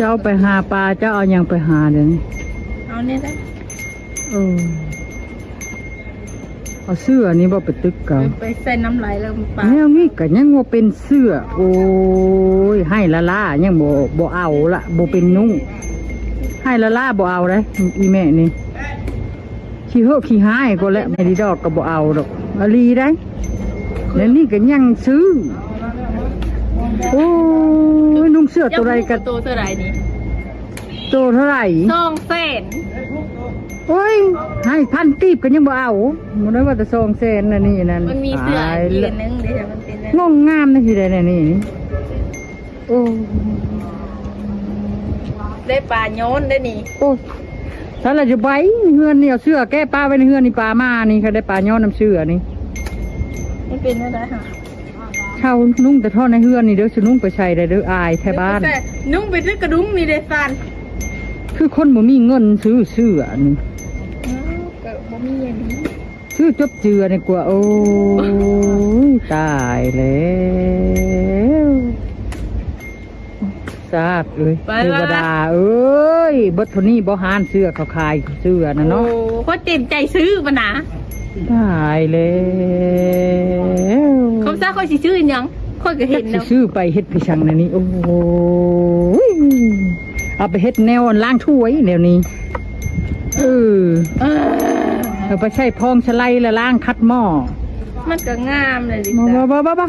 จ้าไปหาปลาเจ้าเอายังไปหาเดี๋ยวนี้เอาเนี่ยได้เอาเสื้อนี้บ่ไปตึกเก่าไปใส่น้ำไหลแล้วปลาเนี่ยนี่ก็ยังว่าเป็นเสื้อโอ้ยให้ละล่ายังบ่เอาละบ่เป็นนุ่งให้ละล่าบ่เอาเลยอีแม่นี่ขี้เหอะขี้หายก็แล้วไม่ได้ดอกก็บ่เอาดอกอลีได้แล้วนี่ก็ยังซื้อโอ้ยนุ่งเสื้อตัวไรกันตัวเท่าไรนี่ตัวเท่าไหร่200,000โอ้ยให้1,000 กีบก็ยังบ่เอามันได้ว่าแต่200,000น่ะนี่นั่นมันมีเสื้ออีกนึงเดี๋ยวมันเป็นงงงามนะทีใดนี่โอ้ได้ปลาโยนได้นี่โอ้ถ้าเราจะไปเฮือนนี่เอาเสื้อแก้ปลาไว้ในเฮือนนี่ปลามานี่เขาได้ปลาย้อนน้ำเสื้อนี่ไม่เป็นอะไรค่ะเช่านุ่งแต่ท่อในเฮือนนี่เด้อจะนุ่งไปใส่ได้เด้ออายแถวบ้านนุ่งไปซื้อกระดุมนี่ได้ฟันคือคนบ่มีเงินซื้อเสื้อนี่ก็บ่มีอย่างนี้ซื้อจบเจือนี่กว่าโอ้ยตายแล้วทราบเลยเทวดาเอ้ยบดทนี้บ่หานเสื้อเขาขายเสื้อนะเนาะเขาเต็มใจซื้อมานะตายแล้วเขาซะเขาสิซื้อยังค่อยก็เห็นแล้วซื้อไปเฮ็ดไปชังนะนี่โอ้โหเอาไปเฮ็ดแนวล้างถ้วยแนวนี้เอาไปใช้พองสไลด์และล้างคัดหม้อมันก็งามเลยดิบ้า